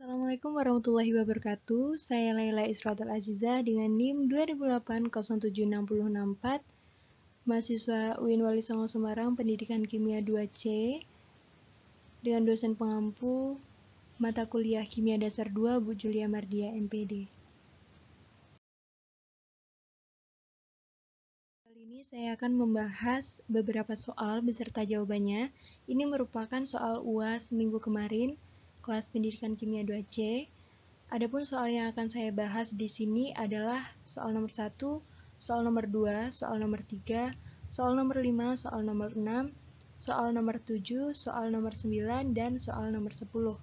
Assalamualaikum warahmatullahi wabarakatuh. Saya Laila Isratul Azizah dengan NIM 2008-076064, mahasiswa UIN Wali Songo Semarang, Pendidikan Kimia 2C, dengan dosen pengampu mata kuliah Kimia Dasar 2, Bu Julia Mardia, MPD. Kali ini saya akan membahas beberapa soal beserta jawabannya. Ini merupakan soal UAS minggu kemarin, kelas Pendidikan Kimia 2C. Adapun soal yang akan saya bahas di sini adalah soal nomor 1, soal nomor 2, soal nomor 3, soal nomor 5, soal nomor 6, soal nomor 7, soal nomor 9, dan soal nomor 10.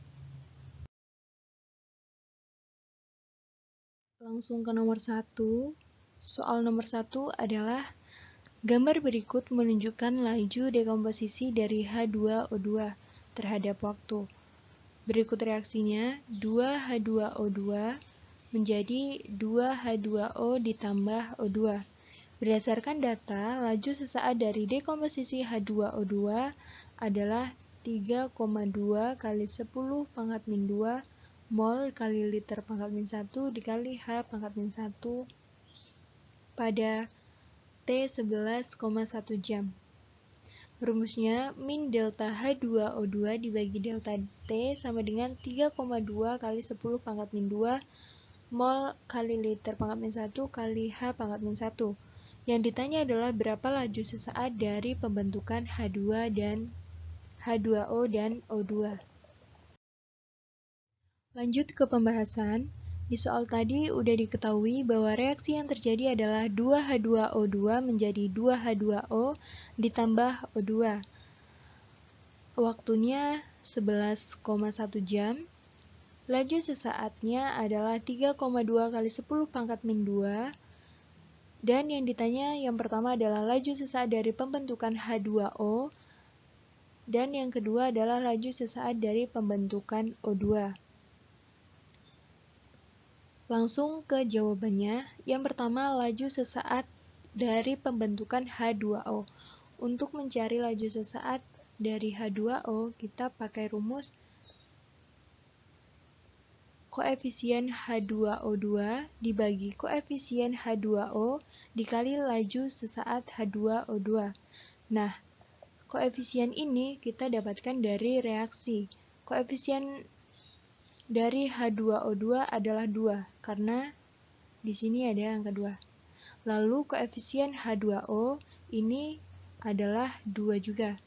Langsung ke nomor 1. Soal nomor 1 adalah gambar berikut menunjukkan laju dekomposisi dari H2O2 terhadap waktu. Berikut reaksinya, 2H2O2 menjadi 2H2O ditambah O2. Berdasarkan data, laju sesaat dari dekomposisi H2O2 adalah 3,2 kali 10 pangkat min 2 mol kali liter pangkat min 1 dikali H pangkat min 1 pada T11,1 jam. Rumusnya, min delta H2O2 dibagi delta T sama dengan 3,2 kali 10 pangkat min 2 mol kali liter pangkat min 1 kali H pangkat min 1. Yang ditanya adalah berapa laju sesaat dari pembentukan H2O dan O2. Lanjut ke pembahasan. Di soal tadi udah diketahui bahwa reaksi yang terjadi adalah 2H2O2 menjadi 2H2O ditambah O2. Waktunya 11,1 jam. Laju sesaatnya adalah 3,2 kali 10 pangkat min 2. Dan yang ditanya yang pertama adalah laju sesaat dari pembentukan H2O. Dan yang kedua adalah laju sesaat dari pembentukan O2. Langsung ke jawabannya. Yang pertama, laju sesaat dari pembentukan H2O. Untuk mencari laju sesaat dari H2O, kita pakai rumus koefisien H2O2 dibagi koefisien H2O dikali laju sesaat H2O2. Nah, koefisien ini kita dapatkan dari reaksi. Koefisien dari H2O2 adalah 2, karena di sini ada angka 2. Lalu koefisien H2O ini adalah 2 juga.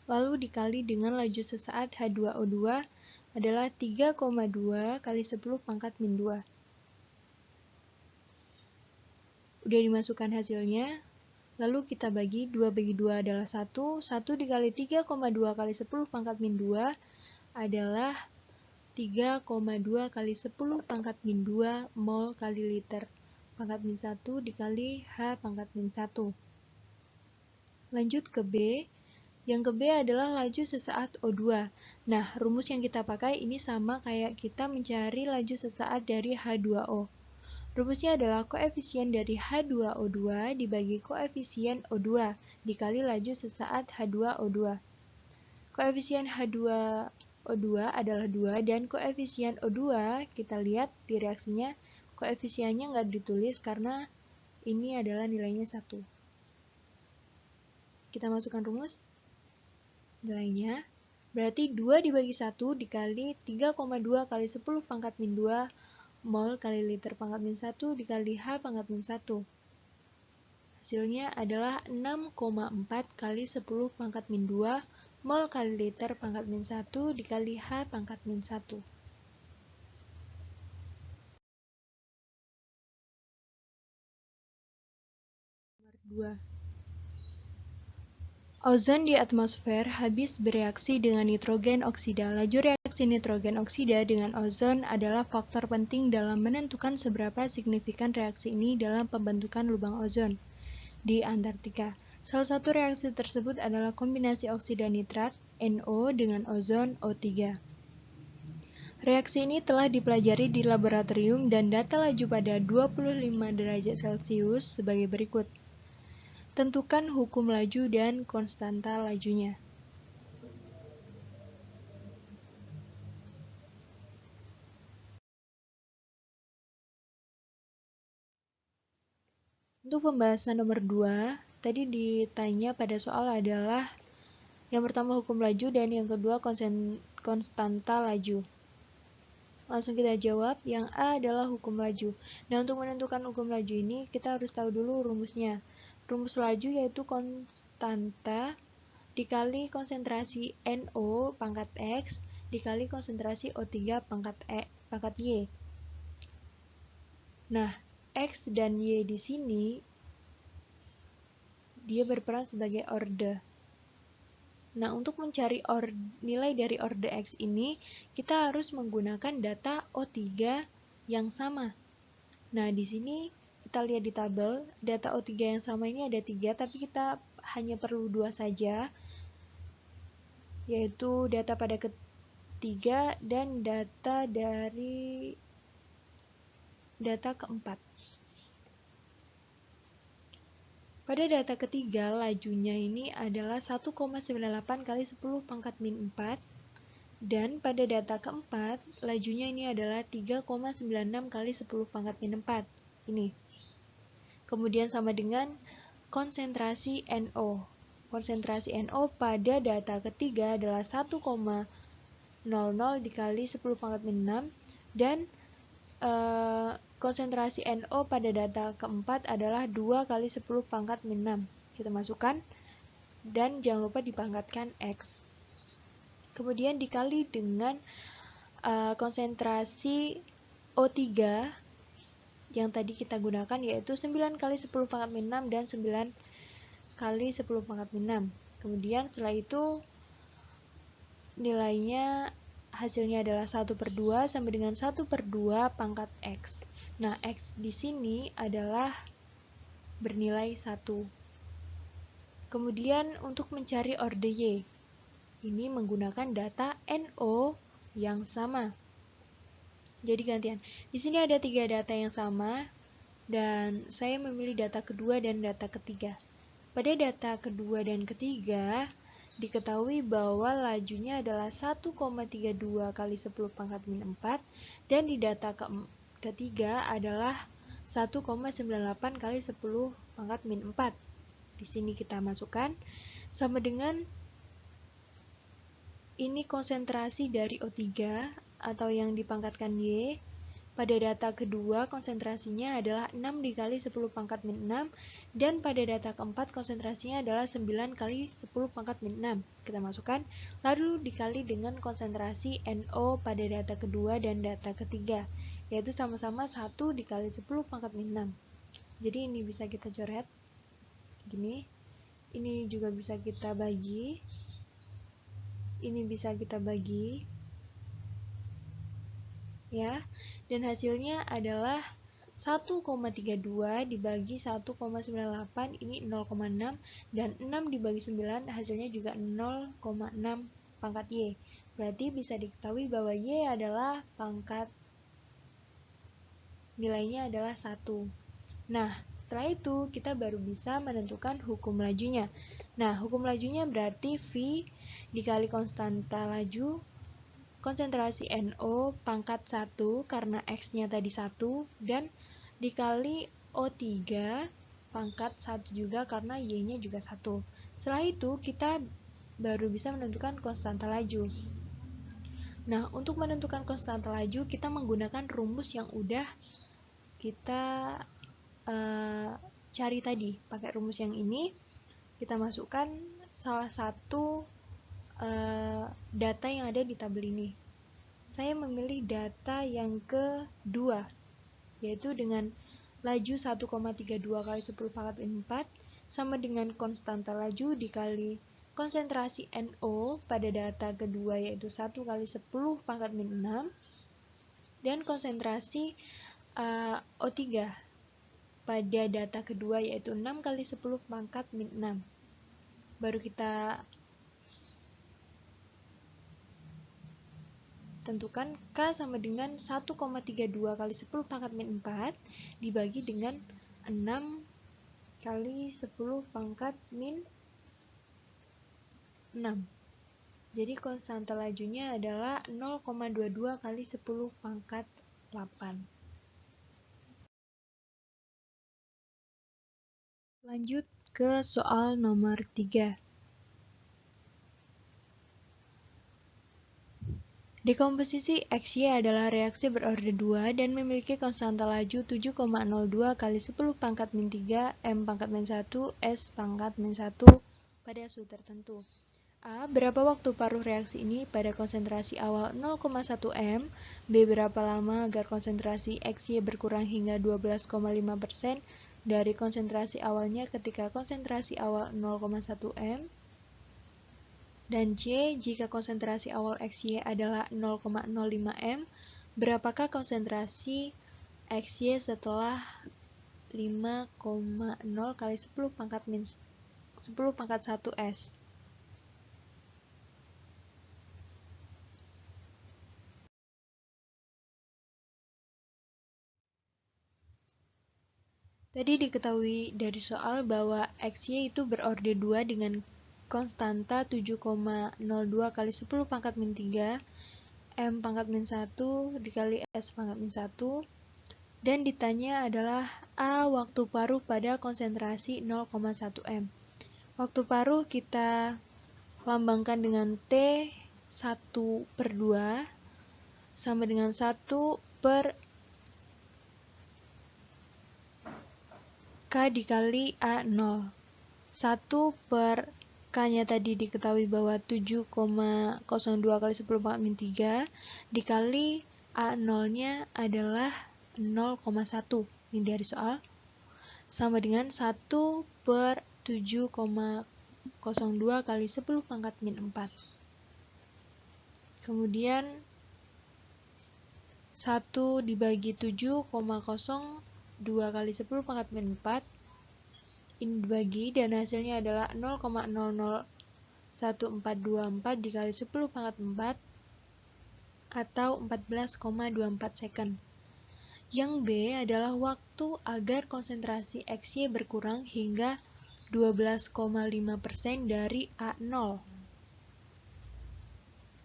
Lalu dikali dengan laju sesaat H2O2 adalah 3,2 kali 10 pangkat min 2. Udah dimasukkan hasilnya. Lalu kita bagi 2 bagi 2 adalah 1. 1 dikali 3,2 kali 10 pangkat min 2 adalah 3,2 kali 10 pangkat min 2 mol kali liter pangkat min 1 dikali H pangkat min 1. Lanjut ke B. Yang ke B adalah laju sesaat O2. Nah, rumus yang kita pakai ini sama kayak kita mencari laju sesaat dari H2O. Rumusnya adalah koefisien dari H2O2 dibagi koefisien O2 dikali laju sesaat H2O2. Koefisien H2O2 adalah 2 dan koefisien O2 kita lihat di reaksinya koefisiennya nggak ditulis karena ini adalah nilainya 1. Kita masukkan rumus. Nilainya berarti 2 dibagi 1 dikali 3,2 kali 10 pangkat min 2 mol kali liter pangkat min 1 dikali H pangkat min 1. Hasilnya adalah 6,4 kali 10 pangkat min 2 mol kali liter pangkat min 1 dikali H pangkat min 1. Nomor 2. Ozon di atmosfer habis bereaksi dengan nitrogen oksida. Laju reaksi nitrogen oksida dengan ozon adalah faktor penting dalam menentukan seberapa signifikan reaksi ini dalam pembentukan lubang ozon di Antartika. Salah satu reaksi tersebut adalah kombinasi oksida nitrat NO dengan ozon O3. Reaksi ini telah dipelajari di laboratorium dan data laju pada 25 derajat Celcius sebagai berikut. Tentukan hukum laju dan konstanta lajunya. Untuk pembahasan nomor 2, tadi ditanya pada soal adalah yang pertama hukum laju dan yang kedua konstanta laju. Langsung kita jawab, yang A adalah hukum laju. Nah, untuk menentukan hukum laju ini kita harus tahu dulu rumusnya. Rumus laju yaitu konstanta dikali konsentrasi NO pangkat X dikali konsentrasi O3 pangkat Y. Nah, X dan Y di sini dia berperan sebagai orde. Nah, untuk mencari nilai dari orde X ini, kita harus menggunakan data O3 yang sama. Nah, di sini kita lihat di tabel, data O3 yang sama ini ada 3, tapi kita hanya perlu 2 saja, yaitu data pada ketiga dan data dari data keempat. Pada data ketiga, lajunya ini adalah 1,98 kali 10 pangkat min 4, dan pada data keempat, lajunya ini adalah 3,96 kali 10 pangkat min 4. Ini. Kemudian sama dengan konsentrasi NO. Konsentrasi NO pada data ketiga adalah 1,00 dikali 10 pangkat min 6, dan konsentrasi NO pada data keempat adalah 2 kali 10 pangkat min 6. Kita masukkan, dan jangan lupa dipangkatkan X. Kemudian dikali dengan konsentrasi O3 yang tadi kita gunakan, yaitu 9 kali 10 pangkat min 6 dan 9 kali 10 pangkat min 6. Kemudian setelah itu nilainya hasilnya adalah 1/2 sama dengan 1/2 pangkat X. Nah, X di sini adalah bernilai 1. Kemudian untuk mencari orde Y, ini menggunakan data NO yang sama. Jadi gantian. Di sini ada 3 data yang sama, dan saya memilih data kedua dan data ketiga. Pada data kedua dan ketiga, diketahui bahwa lajunya adalah 1,32 kali 10 pangkat min 4, dan di data ketiga adalah 1,98 kali 10 pangkat min 4. Di sini kita masukkan, sama dengan ini konsentrasi dari O3 atau yang dipangkatkan Y. Pada data kedua konsentrasinya adalah 6 dikali 10 pangkat min 6, dan pada data keempat konsentrasinya adalah 9 kali 10 pangkat min 6. Kita masukkan, lalu dikali dengan konsentrasi NO pada data kedua dan data ketiga, yaitu sama-sama 1 dikali 10 pangkat min 6. Jadi ini bisa kita coret gini, ini juga bisa kita bagi, ini bisa kita bagi, ya, dan hasilnya adalah 1,32 dibagi 1,98, ini 0,6, dan 6 dibagi 9 hasilnya juga 0,6 pangkat Y. Berarti bisa diketahui bahwa Y adalah pangkat, nilainya adalah 1. Nah, setelah itu kita baru bisa menentukan hukum lajunya. Nah, hukum lajunya berarti V dikali konstanta laju konsentrasi NO pangkat 1 karena X-nya tadi 1, dan dikali O3 pangkat 1 juga karena Y-nya juga 1. Setelah itu kita baru bisa menentukan konstanta laju. Nah, untuk menentukan konstanta laju kita menggunakan rumus yang udah kita cari tadi. Pakai rumus yang ini kita masukkan salah satu data yang ada di tabel ini. Saya memilih data yang kedua, yaitu dengan laju 1,32 kali 10 pangkat min 4 sama dengan konstanta laju dikali konsentrasi NO pada data kedua, yaitu 1 kali 10 pangkat min 6, dan konsentrasi O3 pada data kedua, yaitu 6 kali 10 pangkat min 6. Baru kita tentukan K sama dengan 1,32 kali 10 pangkat min 4 dibagi dengan 6 kali 10 pangkat min 6. Jadi konstanta lajunya adalah 0,22 kali 10 pangkat 8. Lanjut ke soal nomor 3. Dekomposisi XY adalah reaksi berorder 2 dan memiliki konstanta laju 7,02 kali 10 pangkat min 3 M pangkat min 1 S pangkat min 1 pada suhu tertentu. A. Berapa waktu paruh reaksi ini pada konsentrasi awal 0,1 M? B. Berapa lama agar konsentrasi XY berkurang hingga 12,5% dari konsentrasi awalnya ketika konsentrasi awal 0,1 M? Dan C, jika konsentrasi awal XY adalah 0,05 M, berapakah konsentrasi XY setelah 5,0 kali 10 pangkat 1 S? Tadi diketahui dari soal bahwa XY itu berorder 2 dengan konstanta 7,02 kali 10 pangkat min 3 M pangkat min 1 dikali S pangkat min 1, dan ditanya adalah A. Waktu paruh pada konsentrasi 0,1 M. Waktu paruh kita lambangkan dengan T 1/2 sama dengan 1 per K dikali A0. 1 per K-nya tadi diketahui bahwa 7,02 kali 10 pangkat min 3 dikali A0-nya adalah 0,1. Ini dari soal. Sama dengan 1 per 7,02 kali 10 pangkat min 4. Kemudian 1 dibagi 7,02 kali 10 pangkat min 4 ini dibagi dan hasilnya adalah 0,001424 dikali 10 pangkat 4 atau 14,24 second. Yang B adalah waktu agar konsentrasi XY berkurang hingga 12,5% dari A0.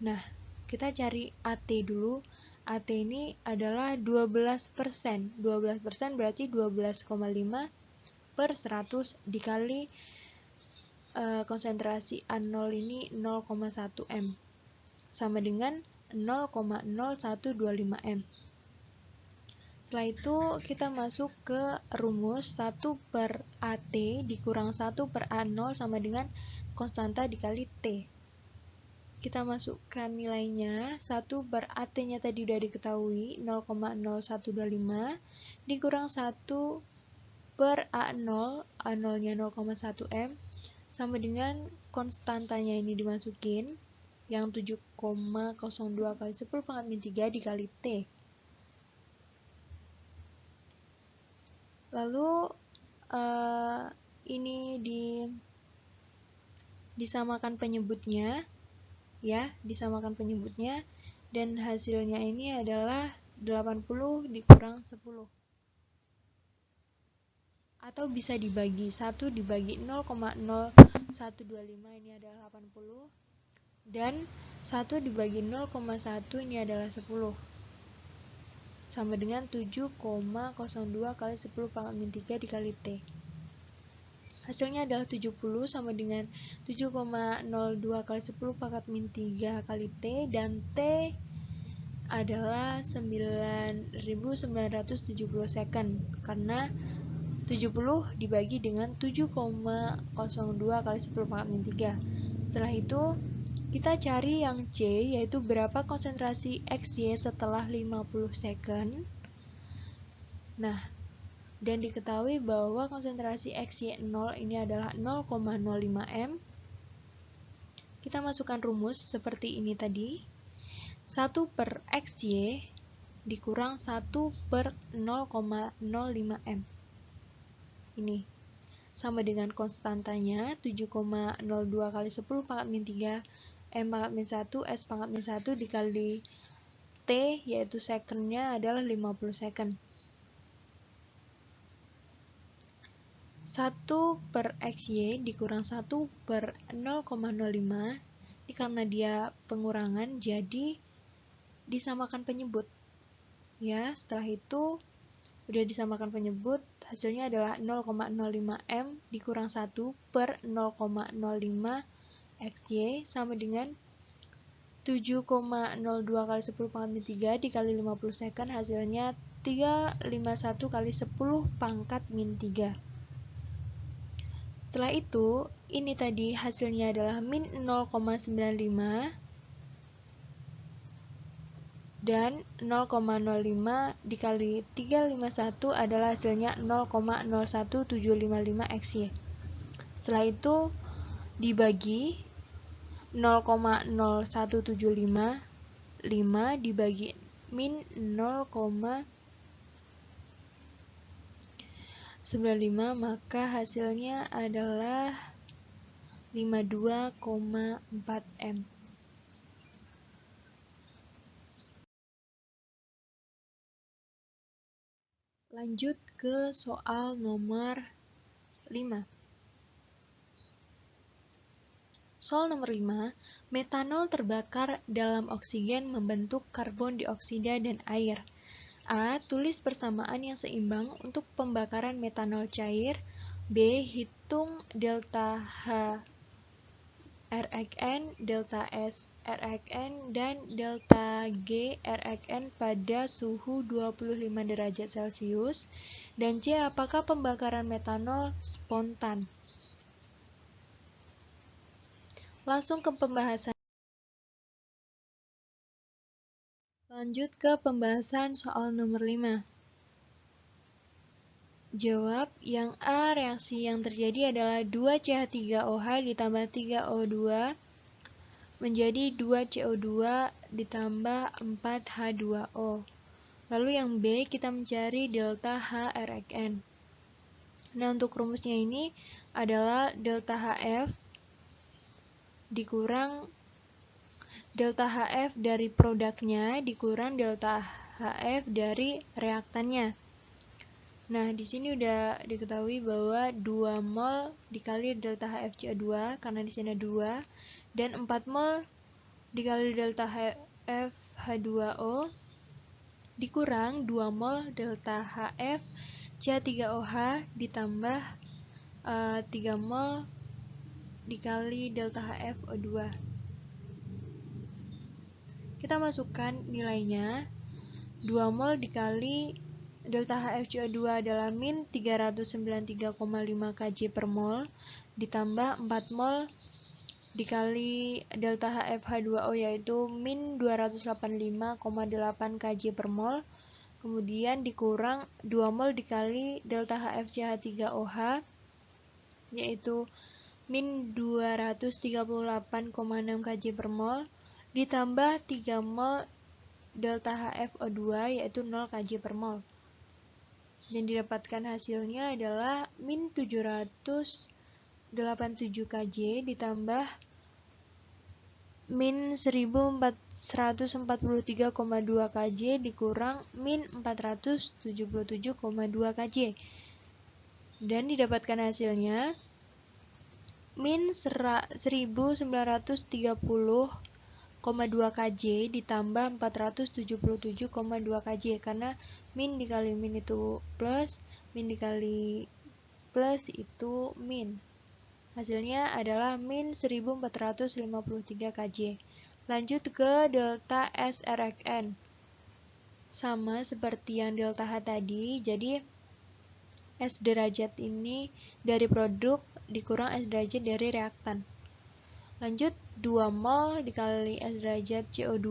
Nah, kita cari AT dulu. AT ini adalah 12%. 12% berarti 12,5 per 100 dikali konsentrasi A0 ini 0,1 M sama dengan 0,0125 M. Setelah itu kita masuk ke rumus 1 per AT dikurang 1 per A0 sama dengan konstanta dikali T. Kita masukkan nilainya. 1 per AT-nya tadi udah diketahui 0,0125 dikurang 1 per A0, A0-nya 0,1 M sama dengan konstantanya ini dimasukin yang 7,02 kali 10 pangkat min 3 dikali T. Lalu ini disamakan penyebutnya, ya, disamakan penyebutnya, dan hasilnya ini adalah 80 dikurang 10. Atau bisa dibagi 1 dibagi 0,0125 ini adalah 80, dan 1 dibagi 0,1 ini adalah 10. Sama dengan 7,02 kali 10 pangkat min 3 dikali T. Hasilnya adalah 70 sama dengan 7,02 kali 10 pangkat min 3 kali T, dan T adalah 9.970 second karena 70 dibagi dengan 7,02 kali 10 pangkat min 3. Setelah itu kita cari yang C, yaitu berapa konsentrasi XY setelah 50 second. Nah, dan diketahui bahwa konsentrasi XY0 ini adalah 0,05 M. Kita masukkan rumus seperti ini tadi. 1 per XY dikurang 1 per 0,05 M. Ini sama dengan konstantanya 7,02 kali 10 pangkat min 3 M pangkat min 1 S pangkat min 1 dikali T, yaitu secondnya adalah 50 second. 1 per XY dikurang 1 per 0,05. Ini karena dia pengurangan, jadi disamakan penyebut. Ya, setelah itu udah disamakan penyebut, hasilnya adalah 0,05 M dikurang 1 per 0,05 XY sama dengan 7,02 kali 10 pangkat min 3 dikali 50 second, hasilnya 351 kali 10 pangkat min 3. Setelah itu, ini tadi hasilnya adalah min 0,95 dan 0,05 dikali 351 adalah hasilnya 0,01755 XY. Setelah itu dibagi 0,0175 dibagi min 0,95, maka hasilnya adalah 52,4 M. Lanjut ke soal nomor 5. Soal nomor 5, metanol terbakar dalam oksigen membentuk karbon dioksida dan air. A. Tulis persamaan yang seimbang untuk pembakaran metanol cair. B. Hitung delta H RXN, delta S RXN, dan delta G RXN pada suhu 25 derajat Celcius. Dan C. Apakah pembakaran metanol spontan? Langsung ke pembahasan. Lanjut ke pembahasan soal nomor 5. Jawab. Yang A, reaksi yang terjadi adalah 2CH3OH ditambah 3O2 menjadi 2CO2 ditambah 4H2O. Lalu yang B, kita mencari delta HRXN. Nah, untuk rumusnya ini adalah delta HF dikurang delta HF dari produknya dikurang delta HF dari reaktannya. Nah, di sini udah diketahui bahwa 2 mol dikali delta HFCO2 karena di sini 2 dan 4 mol dikali delta HF H2O dikurang 2 mol delta HF CH3OH ditambah 3 mol dikali delta HFO2. Kita masukkan nilainya. 2 mol dikali delta HFCO2 adalah min 393,5 kJ per mol ditambah 4 mol dikali delta HFH2O yaitu min 285,8 kJ per mol, kemudian dikurang 2 mol dikali delta HFCH3OH yaitu min 238,6 kJ per mol ditambah 3 mol delta HFO2 yaitu 0 kJ per mol. Dan didapatkan hasilnya adalah min 787 kJ ditambah min 1443,2 kJ dikurang min 477,2 kJ. Dan didapatkan hasilnya min 1930,2 kJ ditambah 477,2 kJ karena min dikali min itu plus, min dikali plus itu min. Hasilnya adalah min 1453 kJ. Lanjut ke delta SRXN. Sama seperti yang delta H tadi, jadi S derajat ini dari produk dikurang S derajat dari reaktan. Lanjut, 2 mol dikali S derajat CO2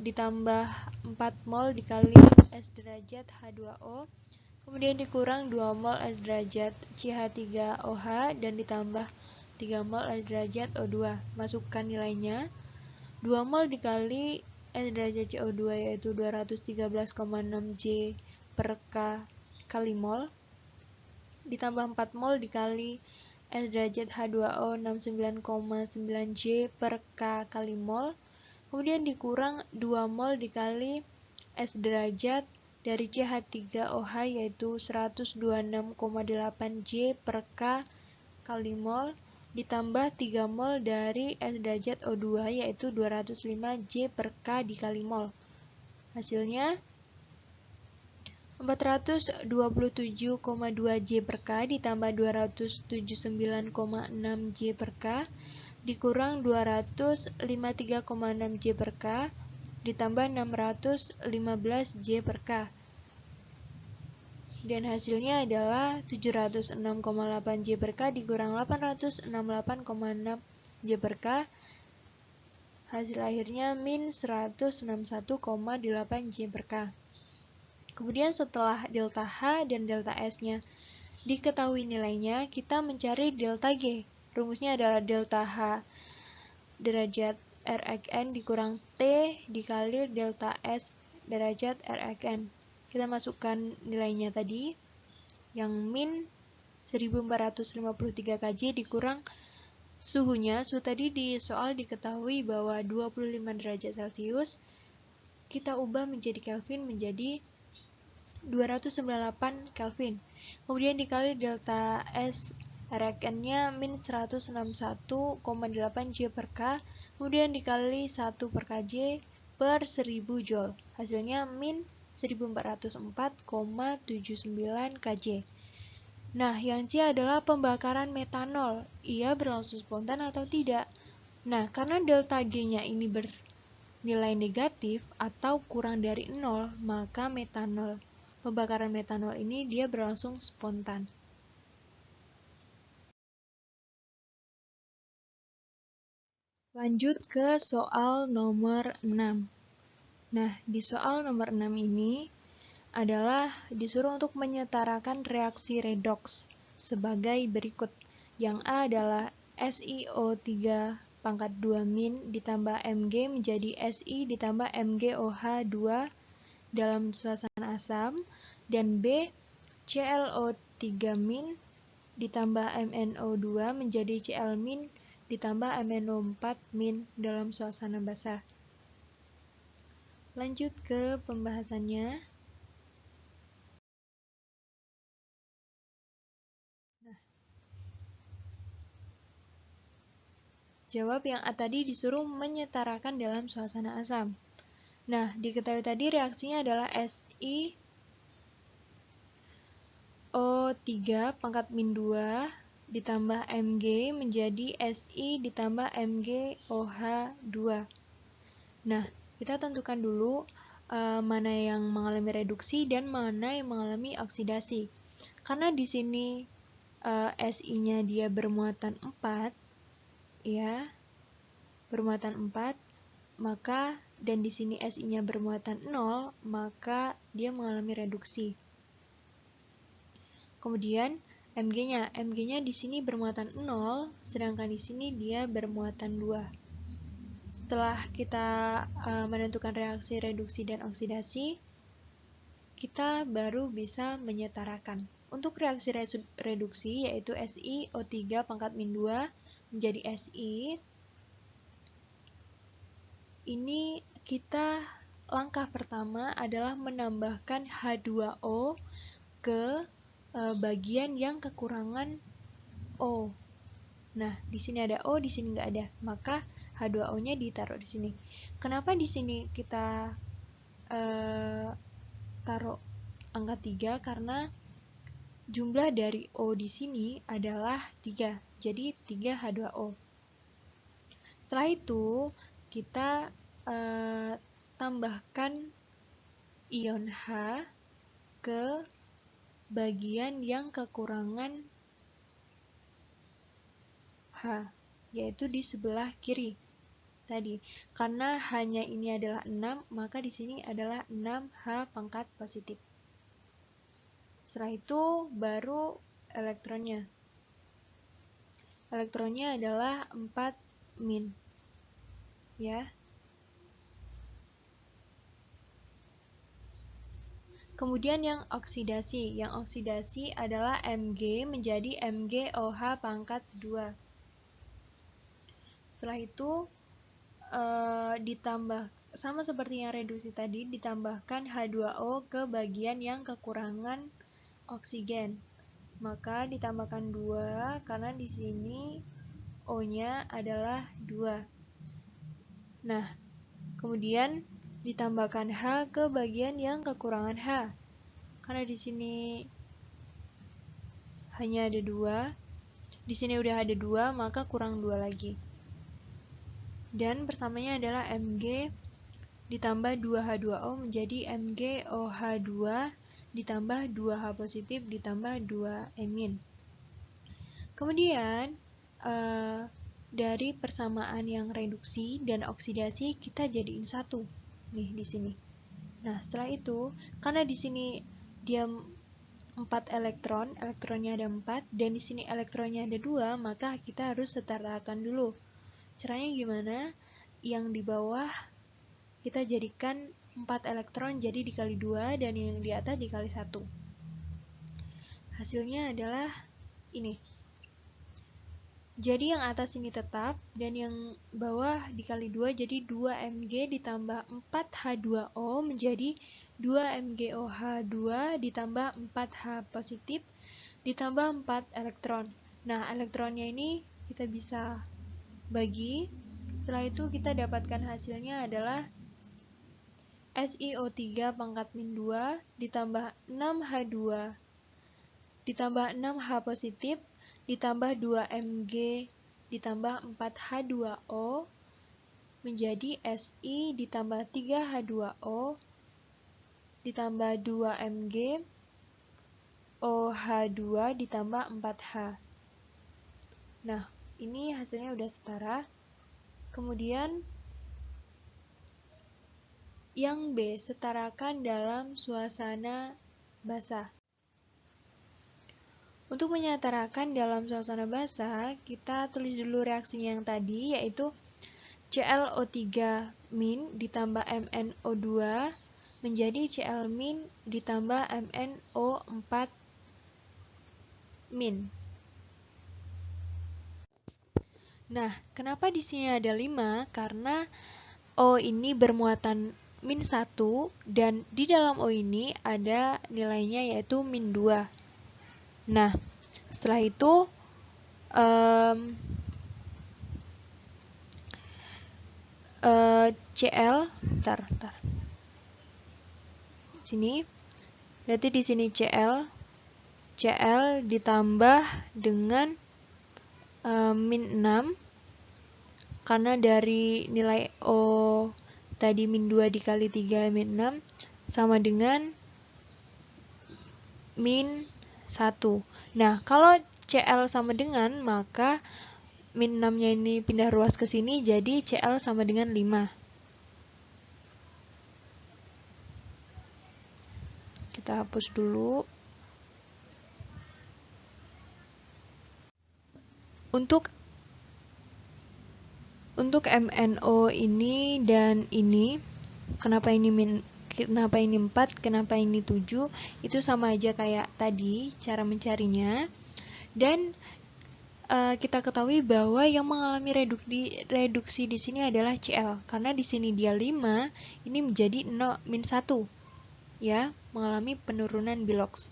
ditambah 4 mol dikali S derajat H2O, kemudian dikurang 2 mol S derajat CH3OH dan ditambah 3 mol S derajat O2. Masukkan nilainya. 2 mol dikali S derajat CO2 yaitu 213,6 J per K kali mol ditambah 4 mol dikali S derajat H2O 69,9 J per K kali mol, kemudian dikurang 2 mol dikali S derajat dari CH3OH yaitu 126,8 J per K kali mol ditambah 3 mol dari S derajat O2 yaitu 205 J per K dikali mol. Hasilnya 427,2 J per K ditambah 279,6 J per K dikurang 253,6 J per K ditambah 615 J per K. Dan hasilnya adalah 706,8 J per K dikurang 868,6 J per K. Hasil akhirnya min 161,8 J per K. Kemudian setelah delta H dan delta S-nya diketahui nilainya, kita mencari delta G. Rumusnya adalah delta H derajat Rxn dikurang T dikali delta S derajat Rxn. Kita masukkan nilainya tadi, yang min 1453 kJ dikurang suhunya. Suhu tadi di soal diketahui bahwa 25 derajat Celcius. Kita ubah menjadi Kelvin menjadi 298 Kelvin. Kemudian dikali delta S Rxn-nya min 161,8 J per K. Kemudian dikali 1 per Kj per 1000 Joule. Hasilnya min 1404,79 Kj. Nah, yang C adalah pembakaran metanol. Ia berlangsung spontan atau tidak? Nah, karena delta G-nya ini bernilai negatif atau kurang dari 0, maka pembakaran metanol ini dia berlangsung spontan. Lanjut ke soal nomor 6. Nah, di soal nomor 6 ini adalah disuruh untuk menyetarakan reaksi redoks sebagai berikut. Yang A adalah SiO3 pangkat 2 min ditambah Mg menjadi Si ditambah MgOH2 dalam suasana asam, dan B ClO3 min ditambah MnO2 menjadi Cl min ditambah MnO4 min dalam suasana basah. Lanjut ke pembahasannya. Jawab yang A tadi disuruh menyetarakan dalam suasana asam. Nah, diketahui tadi reaksinya adalah SiO3 pangkat min 2 ditambah Mg menjadi Si ditambah MgOH2. Nah, kita tentukan dulu mana yang mengalami reduksi dan mana yang mengalami oksidasi. Karena di sini Si-nya dia bermuatan 4, ya, bermuatan 4, maka dan di sini Si-nya bermuatan 0, maka dia mengalami reduksi. Kemudian Mg-nya di sini bermuatan 0, sedangkan di sini dia bermuatan 2. Setelah kita menentukan reaksi reduksi dan oksidasi, kita baru bisa menyetarakan. Untuk reaksi reduksi yaitu SiO3 pangkat min 2 menjadi Si. Ini kita langkah pertama adalah menambahkan H2O ke bagian yang kekurangan O. Nah, di sini ada O, di sini nggak ada, maka H2O-nya ditaruh di sini. Kenapa di sini kita taruh angka 3? Karena jumlah dari O di sini adalah 3, jadi 3 H2O. Setelah itu, kita tambahkan ion H ke bagian yang kekurangan H, yaitu di sebelah kiri tadi. Karena hanya ini adalah 6, maka di sini adalah 6H pangkat positif. Setelah itu baru elektronnya. Elektronnya adalah 4 min. Ya. Kemudian yang oksidasi. Yang oksidasi adalah Mg menjadi MgOH pangkat 2. Setelah itu ditambah sama seperti yang reduksi tadi, ditambahkan H2O ke bagian yang kekurangan oksigen. Maka ditambahkan 2 karena di sini O-nya adalah 2. Nah, kemudian ditambahkan H ke bagian yang kekurangan H. karena di sini hanya ada 2, di sini udah ada 2, maka kurang 2 lagi. Dan pertamanya adalah Mg ditambah 2H2O menjadi MgOH2 ditambah 2H positif ditambah 2E-. Kemudian dari persamaan yang reduksi dan oksidasi kita jadiin satu nih di sini. Nah, setelah itu karena di sini dia 4 elektron, elektronnya ada 4 dan di sini elektronnya ada 2, maka kita harus setarakan dulu. Caranya gimana? Yang di bawah kita jadikan 4 elektron jadi dikali 2 dan yang di atas dikali 1. Hasilnya adalah ini. Jadi yang atas ini tetap dan yang bawah dikali 2 jadi 2Mg ditambah 4H2O menjadi 2MgOH2 ditambah 4H positif ditambah 4 elektron. Nah, elektronnya ini kita bisa bagi. Setelah itu kita dapatkan hasilnya adalah SiO3 pangkat min 2 ditambah 6H2 ditambah 6H positif ditambah 2Mg ditambah 4H2O menjadi Si ditambah 3H2O ditambah 2Mg OH2 ditambah 4H. Nah, ini hasilnya udah setara. Kemudian yang B, setarakan dalam suasana basah. Untuk menyetarakan dalam suasana basah, kita tulis dulu reaksinya yang tadi, yaitu ClO3- ditambah MnO2 menjadi Cl- ditambah MnO4-. Nah, kenapa di sini ada 5? Karena O ini bermuatan -1 dan di dalam O ini ada nilainya yaitu -2. Nah, setelah itu Cl, sini, berarti di sini Cl ditambah dengan -6 karena dari nilai O tadi -2 dikali 3 -6 sama dengan -1. Nah, kalau Cl sama dengan, maka -6-nya ini pindah ruas ke sini, jadi Cl sama dengan 5. Kita hapus dulu. Untuk MnO ini dan ini, kenapa ini 4, kenapa ini 7, itu sama aja kayak tadi cara mencarinya. Dan kita ketahui bahwa yang mengalami reduksi di sini adalah Cl, karena di sini dia 5, ini menjadi -1, ya, mengalami penurunan bilox.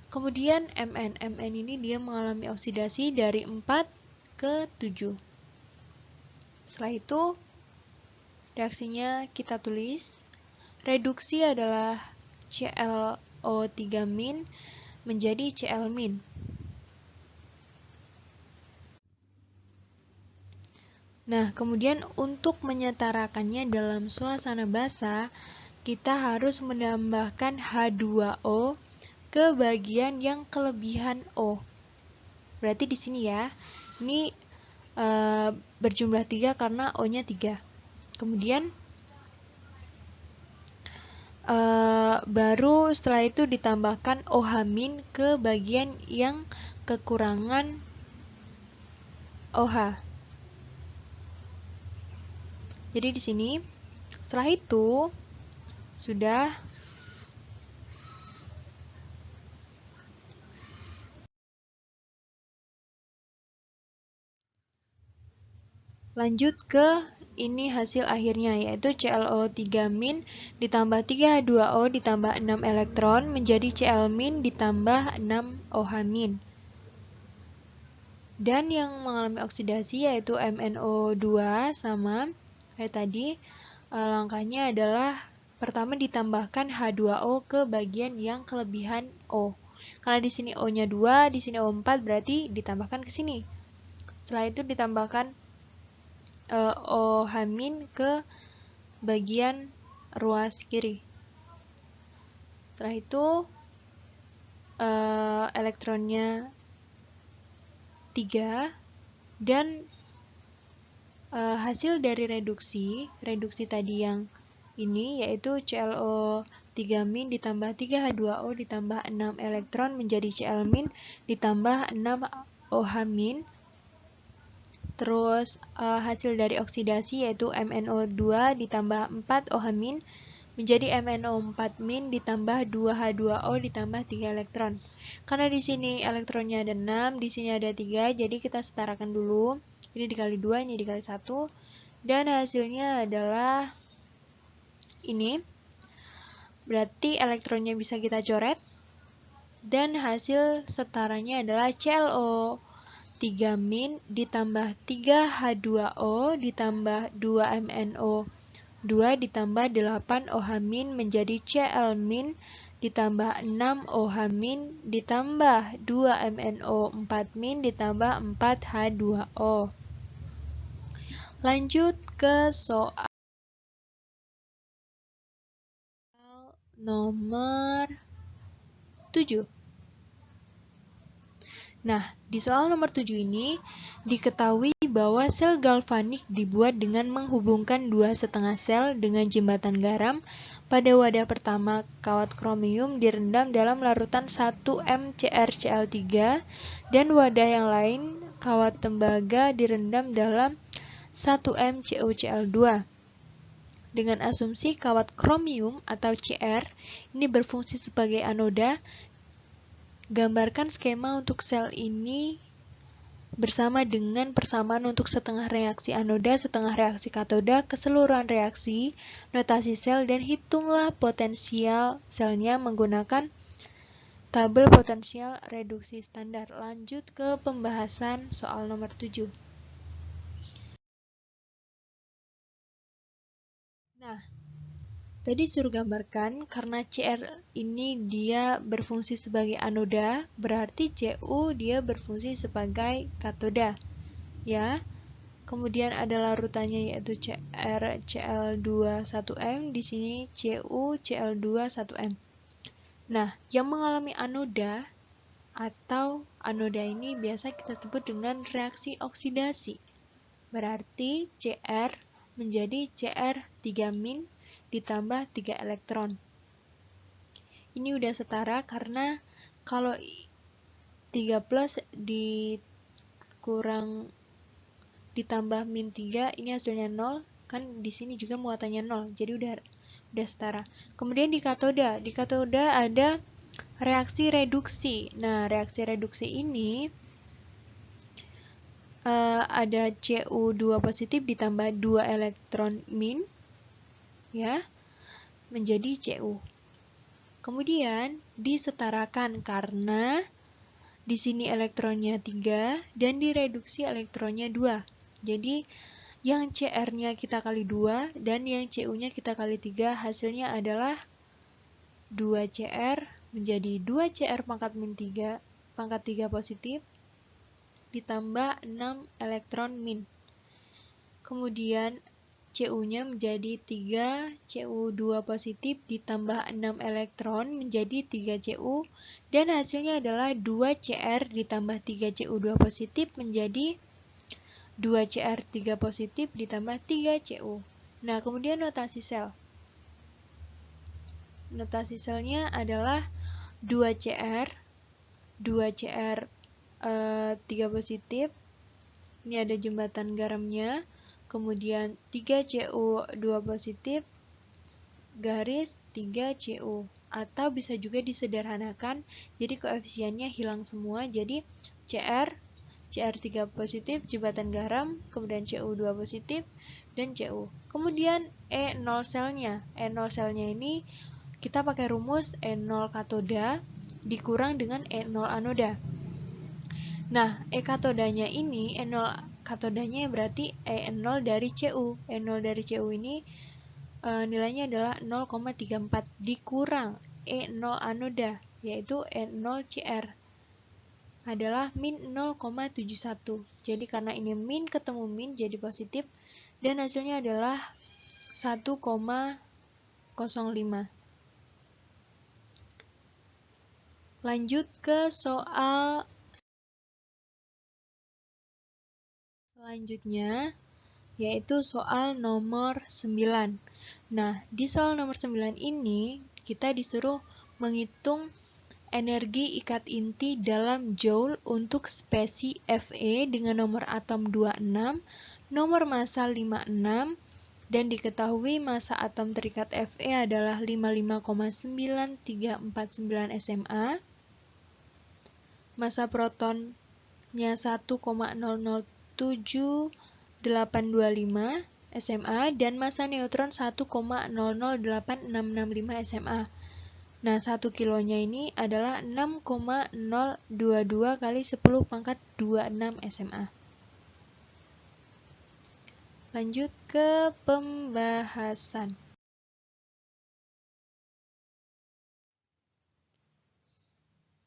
Kemudian Mn ini dia mengalami oksidasi dari 4 ke 7. Setelah itu reaksinya kita tulis. Reduksi adalah ClO3- menjadi Cl-. Nah, kemudian untuk menyetarakannya dalam suasana basah, kita harus menambahkan H2O ke bagian yang kelebihan O. Berarti di sini ya, ini berjumlah 3 karena O-nya 3. Kemudian baru setelah itu ditambahkan OH- ke bagian yang kekurangan OH. Jadi di sini setelah itu sudah lanjut ke ini hasil akhirnya, yaitu ClO3- ditambah 3H2O ditambah 6 elektron menjadi Cl- ditambah 6 OH-. Dan yang mengalami oksidasi yaitu MnO2 sama kayak tadi, langkahnya adalah pertama ditambahkan H2O ke bagian yang kelebihan O. Karena di sini O-nya 2, di sini O 4, berarti ditambahkan ke sini. Setelah itu ditambahkan OH- ke bagian ruas kiri. Setelah itu elektronnya 3 dan hasil dari reduksi tadi yang ini yaitu ClO 3- ditambah 3H2O ditambah 6 elektron menjadi Cl- ditambah 6 OH-. Terus hasil dari oksidasi yaitu MnO2 ditambah 4 OH- menjadi MnO4- ditambah 2H2O ditambah 3 elektron. Karena di sini elektronnya ada 6, di sini ada 3, jadi kita setarakan dulu. Ini dikali 2, ini dikali 1. Dan hasilnya adalah ini. Berarti elektronnya bisa kita coret. Dan hasil setaranya adalah ClO 3- ditambah 3H2O ditambah 2MnO2 ditambah 8 OH- menjadi Cl- ditambah 6 OH- ditambah 2MnO4- ditambah 4H2O. Lanjut ke soal nomor 7. Nah, di soal nomor 7 ini diketahui bahwa sel galvanik dibuat dengan menghubungkan 2,5 sel dengan jembatan garam. Pada wadah pertama, kawat kromium direndam dalam larutan 1mCrCl3 dan wadah yang lain kawat tembaga direndam dalam 1mCuCl2. Dengan asumsi kawat kromium atau Cr ini berfungsi sebagai anoda, gambarkan skema untuk sel ini bersama dengan persamaan untuk setengah reaksi anoda, setengah reaksi katoda, keseluruhan reaksi, notasi sel, dan hitunglah potensial selnya menggunakan tabel potensial reduksi standar. Lanjut ke pembahasan soal nomor 7. Nah, tadi suruh gambarkan karena Cr ini dia berfungsi sebagai anoda, berarti Cu dia berfungsi sebagai katoda. Ya. Kemudian ada larutannya yaitu CrCl2 1m, di sini CuCl2 1m. Nah, yang mengalami anoda atau anoda ini biasa kita sebut dengan reaksi oksidasi. Berarti Cr menjadi Cr3- ditambah 3 elektron. Ini udah setara karena kalau 3 plus dikurang ditambah min 3 ini hasilnya 0, kan di sini juga muatannya 0. Jadi udah setara. Kemudian di katoda ada reaksi reduksi. Nah, reaksi reduksi ini ada Cu2 positif ditambah 2 elektron min ya, menjadi Cu. Kemudian disetarakan karena di sini elektronnya 3 dan direduksi elektronnya 2. Jadi yang Cr-nya kita kali 2 dan yang Cu-nya kita kali 3, hasilnya adalah 2Cr menjadi 2Cr pangkat min 3 pangkat 3 positif ditambah 6 elektron min. Kemudian Cu-nya menjadi 3 Cu2 positif ditambah 6 elektron menjadi 3 Cu dan hasilnya adalah 2 Cr ditambah 3 Cu2 positif menjadi 2 Cr3 positif ditambah 3 Cu. Nah, kemudian notasi sel. Notasi selnya adalah 2 Cr 3 positif. Ini ada jembatan garamnya. Kemudian 3 Cu2 positif garis 3 Cu, atau bisa juga disederhanakan jadi koefisiennya hilang semua, jadi Cr3 positif, jembatan garam, kemudian Cu2 positif dan Cu. Kemudian E0 selnya. E0 selnya ini kita pakai rumus E0 katoda dikurang dengan E0 anoda. Nah, E katodanya E0 katodanya berarti E0 dari Cu. E0 dari Cu ini nilainya adalah 0,34 dikurang E0 anoda, yaitu E0 CR adalah min 0,71. Jadi karena ini min ketemu min jadi positif dan hasilnya adalah 1,05. Lanjut ke soal selanjutnya, yaitu soal nomor 9. Nah, di soal nomor 9 ini kita disuruh menghitung energi ikat inti dalam joule untuk spesi Fe dengan nomor atom 26, nomor massa 56, dan diketahui massa atom terikat Fe adalah 55,9349 SMA, massa protonnya 1,007825 SMA, dan massa neutron 1,008665 SMA. Nah, 1 kilonya ini adalah 6,022 kali 10 pangkat 26 SMA. Lanjut ke pembahasan.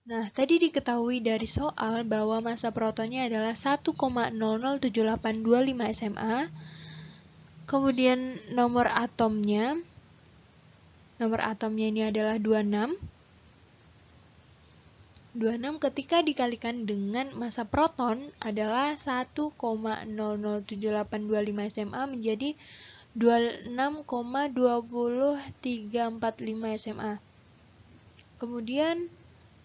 Nah, tadi diketahui dari soal bahwa massa protonnya adalah 1,007825 SMA. Kemudian nomor atomnya ini adalah 26. 26 ketika dikalikan dengan massa proton adalah 1,007825 SMA menjadi 26,20345 SMA. Kemudian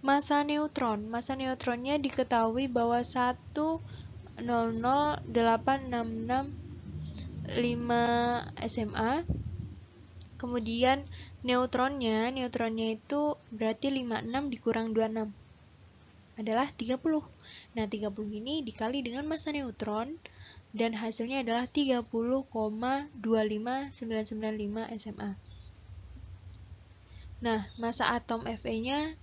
massa neutronnya diketahui bahwa 1,008665 SMA. Kemudian neutronnya itu berarti 56 dikurang 26 adalah 30. Nah, 30 ini dikali dengan massa neutron dan hasilnya adalah 30,25995 SMA. Nah, massa atom Fe-nya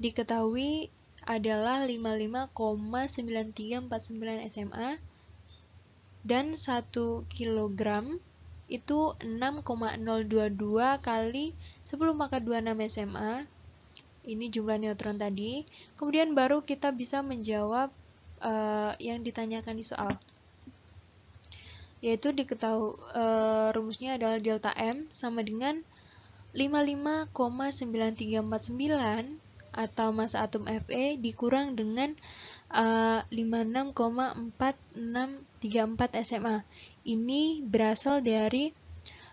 diketahui adalah 55,9349 SMA dan 1 kg itu 6,022 kali 10 pangkat 26 SMA. Ini jumlah neutron tadi. Kemudian baru kita bisa menjawab yang ditanyakan di soal. Yaitu diketahui rumusnya adalah delta M sama dengan 55,9349 atau massa atom Fe dikurang dengan 56,4634 SMA. Ini berasal dari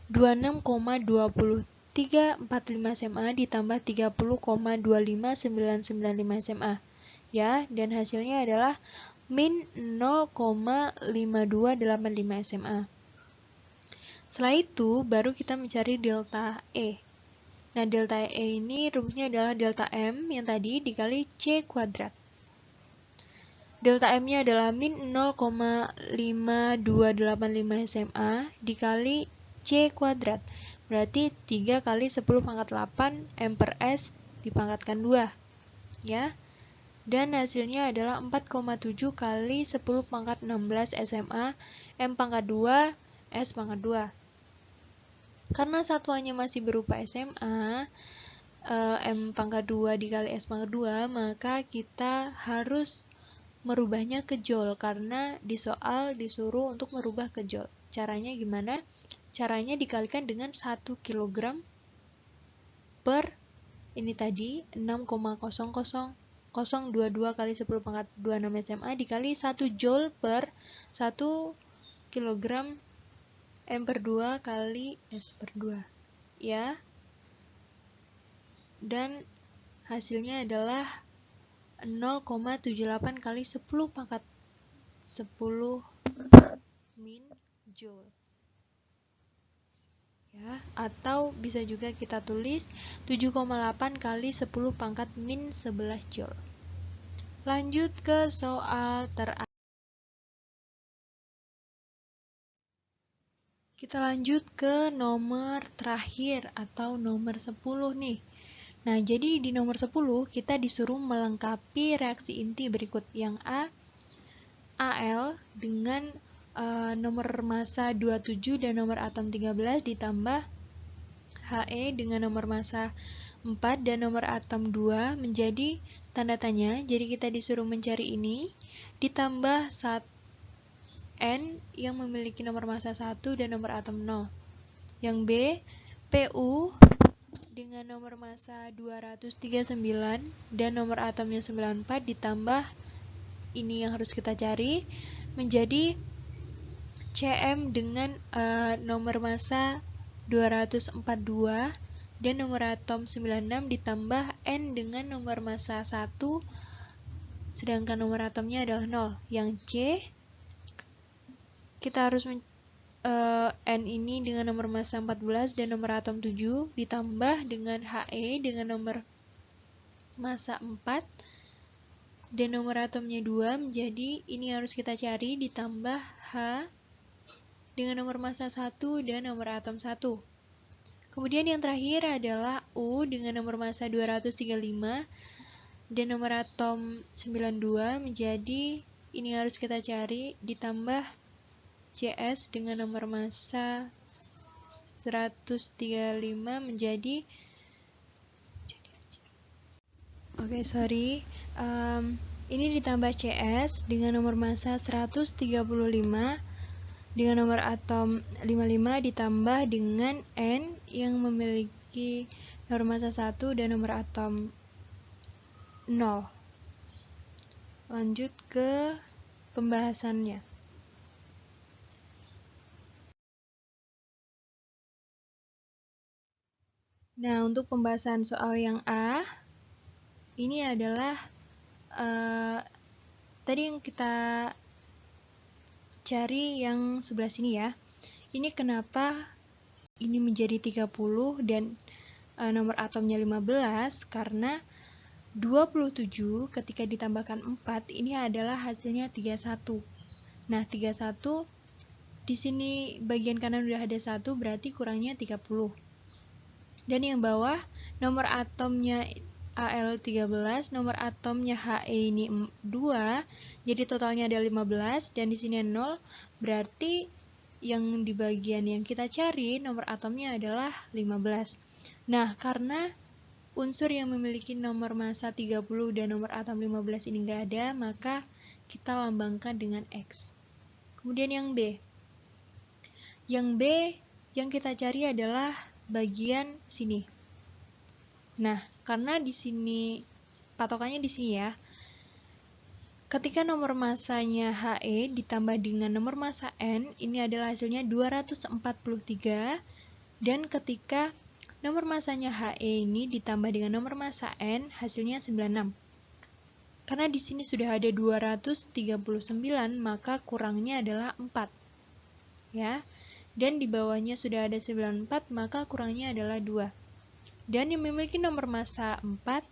26,2345 SMA ditambah 30,25995 SMA. Ya, dan hasilnya adalah min 0,5285 SMA. Setelah itu, baru kita mencari delta E. Nah, delta E ini rumusnya adalah delta M yang tadi dikali C kuadrat. Delta M-nya adalah min 0,5285 SMA dikali C kuadrat. Berarti 3 kali 10 pangkat 8 M per S dipangkatkan 2. Ya. Dan hasilnya adalah 4,7 kali 10 pangkat 16 SMA M pangkat 2 S pangkat 2. Karena satuannya masih berupa SMA, M pangkat 2 dikali S pangkat 2, maka kita harus merubahnya ke joule karena di soal disuruh untuk merubah ke joule. Caranya gimana? Caranya dikalikan dengan 1 kg per ini tadi 6,00022 kali 10 pangkat 26 SMA dikali 1 joule per 1 kg M per 2 kali S per 2. Ya. Dan hasilnya adalah 0,78 kali 10 pangkat 10 min joule. Ya, atau bisa juga kita tulis 7,8 kali 10 pangkat min 11 joule. Lanjut ke soal terakhir. Kita lanjut ke nomor terakhir atau nomor 10 nih. Nah, jadi di nomor 10 kita disuruh melengkapi reaksi inti berikut. Yang A, Al dengan nomor massa 27 dan nomor atom 13 ditambah He dengan nomor massa 4 dan nomor atom 2 menjadi tanda tanya. Jadi kita disuruh mencari ini ditambah N yang memiliki nomor massa 1 dan nomor atom 0. Yang B, Pu dengan nomor massa 239 dan nomor atomnya 94 ditambah ini yang harus kita cari menjadi Cm dengan nomor massa 242 dan nomor atom 96 ditambah N dengan nomor massa 1 sedangkan nomor atomnya adalah 0. Yang C, kita harus N ini dengan nomor massa 14 dan nomor atom 7 ditambah dengan He dengan nomor massa 4 dan nomor atomnya 2 menjadi ini harus kita cari ditambah H dengan nomor massa 1 dan nomor atom 1. Kemudian yang terakhir adalah U dengan nomor massa 235 dan nomor atom 92 menjadi ini harus kita cari ditambah Cs dengan nomor massa 135 menjadi ini ditambah Cs dengan nomor massa 135 dengan nomor atom 55 ditambah dengan N yang memiliki nomor massa 1 dan nomor atom 0. Lanjut ke pembahasannya. Nah, untuk pembahasan soal yang A, ini adalah tadi yang kita cari yang sebelah sini ya. Ini kenapa ini menjadi 30 dan nomor atomnya 15 karena 27 ketika ditambahkan 4 ini adalah hasilnya 31. Nah, 31 di sini bagian kanan udah ada 1 berarti kurangnya 30. Dan yang bawah nomor atomnya Al13, nomor atomnya He ini 2, jadi totalnya ada 15 dan di sini 0, berarti yang di bagian yang kita cari nomor atomnya adalah 15. Nah, karena unsur yang memiliki nomor massa 30 dan nomor atom 15 ini enggak ada, maka kita lambangkan dengan X. Kemudian yang B. Yang B yang kita cari adalah bagian sini. Nah, karena di sini patokannya di sini ya. Ketika nomor massanya He ditambah dengan nomor massa N, ini adalah hasilnya 243 dan ketika nomor massanya He ini ditambah dengan nomor massa N, hasilnya 96. Karena di sini sudah ada 239, maka kurangnya adalah 4. Ya. Dan di bawahnya sudah ada 94, maka kurangnya adalah 2. Dan yang memiliki nomor massa 4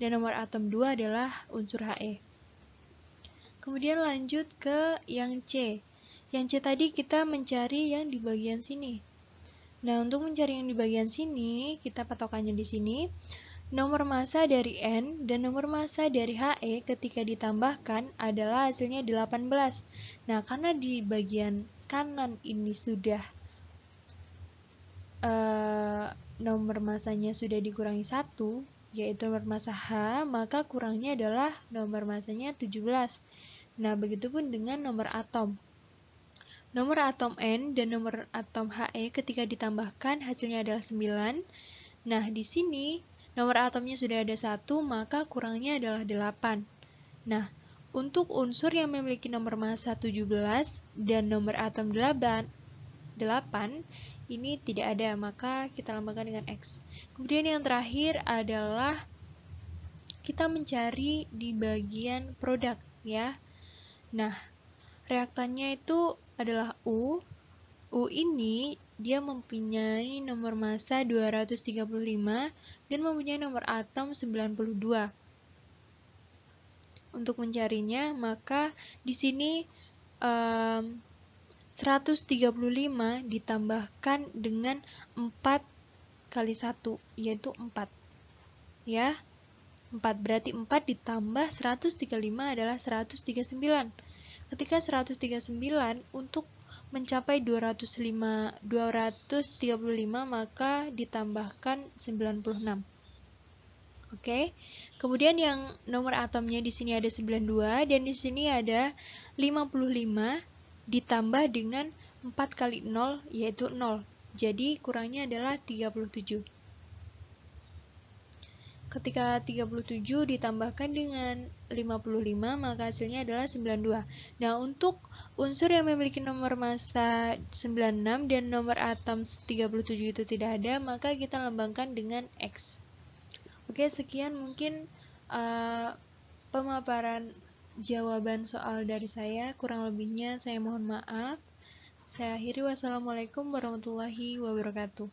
dan nomor atom 2 adalah unsur He. Kemudian lanjut ke yang C. Yang C tadi kita mencari yang di bagian sini. Nah, untuk mencari yang di bagian sini, kita patokannya di sini. Nomor massa dari N dan nomor massa dari He ketika ditambahkan adalah hasilnya 18. Nah, karena di bagian kanan ini sudah nomor massanya sudah dikurangi 1, yaitu nomor massa H, maka kurangnya adalah nomor massanya 17. Nah, begitupun dengan nomor atom. Nomor atom N dan nomor atom He ketika ditambahkan hasilnya adalah 9. Nah, di sini nomor atomnya sudah ada 1, maka kurangnya adalah 8. Nah, untuk unsur yang memiliki nomor massa 17 dan nomor atom 8, ini tidak ada, maka kita lambangkan dengan X. Kemudian yang terakhir adalah kita mencari di bagian produk ya. Nah, reaktannya itu adalah U. U ini dia mempunyai nomor massa 235 dan mempunyai nomor atom 92. Untuk mencarinya, maka di sini 135 ditambahkan dengan 4 kali 1, yaitu 4. Ya, 4 berarti 4 ditambah 135 adalah 139. Ketika 139 untuk mencapai 235 maka ditambahkan 96. Oke. Kemudian yang nomor atomnya di sini ada 92 dan di sini ada 55 ditambah dengan 4 kali 0 yaitu 0. Jadi kurangnya adalah 37. Ketika 37 ditambahkan dengan 55 maka hasilnya adalah 92. Nah, untuk unsur yang memiliki nomor massa 96 dan nomor atom 37 itu tidak ada, maka kita lambangkan dengan X. Oke, sekian mungkin pemaparan jawaban soal dari saya. Kurang lebihnya saya mohon maaf. Saya akhiri. Wassalamualaikum warahmatullahi wabarakatuh.